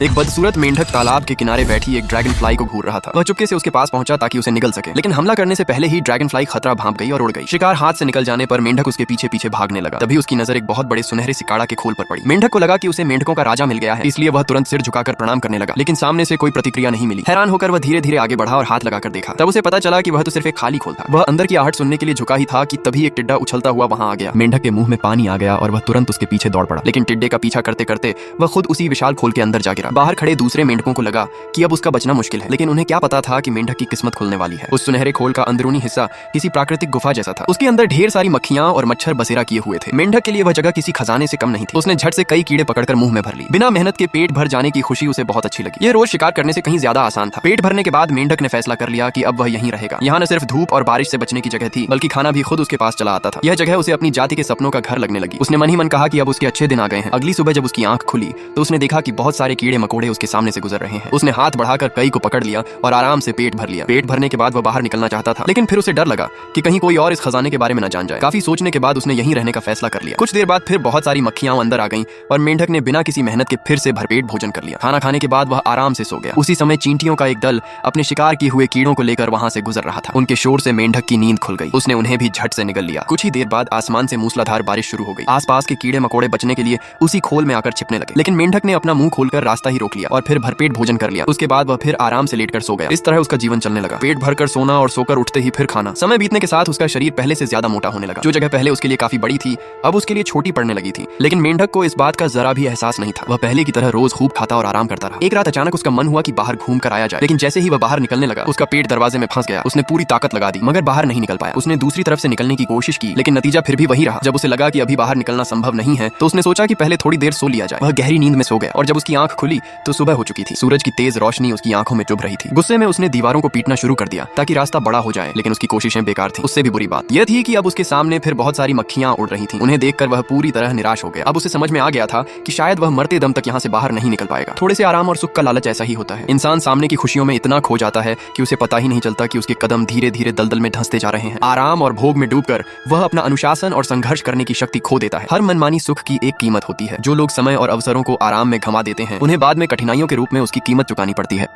एक बदसूरत मेंढक तालाब के किनारे बैठी एक ड्रैगन फ्लाई को घूर रहा था। वह चुपके से उसके पास पहुंचा ताकि उसे निगल सके, लेकिन हमला करने से पहले ही ड्रैगन फ्लाई खतरा भांप गई और उड़ गई। शिकार हाथ से निकल जाने पर मेंढक उसके पीछे पीछे भागने लगा। तभी उसकी नजर एक बहुत बड़े सुनहरे सिकाड़ा के खोल पर पड़ी। मेंढक को लगा कि उसे मेंढकों का राजा मिल गया है, इसलिए वह तुरंत सिर झुकाकर प्रणाम करने लगा, लेकिन सामने से कोई प्रतिक्रिया नहीं मिली। हैरान होकर वह धीरे धीरे आगे बढ़ा और हाथ लगाकर देखा। तब उसे पता चला कि वह तो सिर्फ एक खाली खोल था। वह अंदर की आहट सुनने के लिए झुका ही था कि तभी एक टिड्डा उछलता हुआ वहां आ गया। मेंढक के मुंह में पानी आ गया और वह तुरंत उसके पीछे दौड़ पड़ा, लेकिन टिड्डे का पीछा करते करते वह खुद उसी विशाल खोल के अंदर जा गिरा। बाहर खड़े दूसरे मेंढकों को लगा कि अब उसका बचना मुश्किल है, लेकिन उन्हें क्या पता था कि मेंढक की किस्मत खुलने वाली है। उस सुनहरे खोल का अंदरूनी हिस्सा किसी प्राकृतिक गुफा जैसा था। उसके अंदर ढेर सारी मक्खियां और मच्छर बसेरा किए हुए थे। मेंढक के लिए वह जगह किसी खजाने से कम नहीं थी। उसने झट से कई कीड़े पकड़कर मुंह में भर ली। बिना मेहनत के पेट भर जाने की खुशी उसे बहुत अच्छी लगी। ये रोज शिकार करने से कहीं ज्यादा आसान था। पेट भरने के बाद मेंढक ने फैसला कर लिया कि अब वह यहीं रहेगा। यहाँ न सिर्फ धूप और बारिश से बचने की जगह थी, बल्कि खाना भी खुद उसके पास चला आता था। यह जगह उसे अपनी जाति के सपनों का घर लगने लगी। उसने मन ही मन कहा कि अब उसके अच्छे दिन आ गए हैं। अगली सुबह जब उसकी आंख खुली तो उसने देखा कि बहुत सारे कीड़े मकोड़े उसके सामने से गुजर रहे हैं। उसने हाथ बढ़ाकर कई को पकड़ लिया और आराम से पेट भर लिया। पेट भरने के बाद वह बाहर निकलना चाहता था, लेकिन फिर उसे डर लगा कि कहीं कोई और इस खजाने के बारे में न जान जाए। काफी सोचने के बाद उसने यहीं रहने का फैसला कर लिया। कुछ देर बाद फिर बहुत सारी मक्खियां अंदर आ गईं और मेंढक ने बिना किसी मेहनत के फिर से भरपेट भोजन कर लिया। खाना खाने के बाद वह आराम से सो गया। उसी समय चींटियों का एक दल अपने शिकार किए हुए कीड़ों को लेकर वहां से गुजर रहा था। उनके शोर से मेंढक की नींद खुल गई। उसने उन्हें भी झट से निगल लिया। कुछ ही देर बाद आसमान से मूसलाधार बारिश शुरू हो गई। आसपास के कीड़े मकोड़े बचने के लिए उसी खोल में आकर छिपने लगे, लेकिन मेंढक ने अपना मुंह खोलकर रास्ता ही रोक लिया और फिर भरपेट भोजन कर लिया। उसके बाद वह फिर आराम से लेटकर सो गया। इस तरह उसका जीवन चलने लगा। पेट भरकर सोना और सोकर उठते ही फिर खाना। समय बीतने के साथ उसका शरीर पहले से ज्यादा मोटा होने लगा। जो जगह पहले उसके लिए काफी बड़ी थी अब उसके लिए छोटी पड़ने लगी थी, लेकिन मेंढक को इस बात का जरा भी एहसास नहीं था। वह पहले की तरह रोज खूब खाता और आराम करता रहा। एक रात अचानक उसका मन हुआ कि बाहर घूम कर आया जाए, लेकिन जैसे ही वह बाहर निकलने लगा उसका पेट दरवाजे में फंस गया। उसने पूरी ताकत लगा दी मगर बाहर नहीं निकल पाया। उसने दूसरी तरफ से निकलने की कोशिश की, लेकिन नतीजा फिर भी वही रहा। जब उसे लगा कि अभी बाहर निकलना संभव नहीं है तो उसने सोचा कि पहले थोड़ी देर सो लिया जाए। वह गहरी नींद में सो गया और जब उसकी आंख खुली तो सुबह हो चुकी थी। सूरज की तेज रोशनी उसकी आंखों में चुभ रही थी। गुस्से में उसने दीवारों को पीटना शुरू कर दिया ताकि रास्ता बड़ा हो जाए, लेकिन उसकी कोशिशें बेकार थीं। उससे भी बुरी बात यह थी कि अब उसके सामने फिर बहुत सारी मक्खियां उड़ रही थीं। उन्हें देखकर वह पूरी तरह निराश हो गया। अब उसे समझ में आ गया था कि शायद वह मरते दम तक यहाँ से बाहर नहीं निकल पाएगा। थोड़े से आराम और सुख का लालच ऐसा ही होता है। इंसान सामने की खुशियों में इतना खो जाता है कि उसे पता ही नहीं चलता कि उसके कदम धीरे धीरे दलदल में धंसते जा रहे हैं। आराम और भोग में डूबकर वह अपना अनुशासन और संघर्ष करने की शक्ति खो देता है। हर मनमानी सुख की एक कीमत होती है। जो लोग समय और अवसरों को आराम में गंवा देते हैं उन्हें बाद में कठिनाइयों के रूप में उसकी कीमत चुकानी पड़ती है।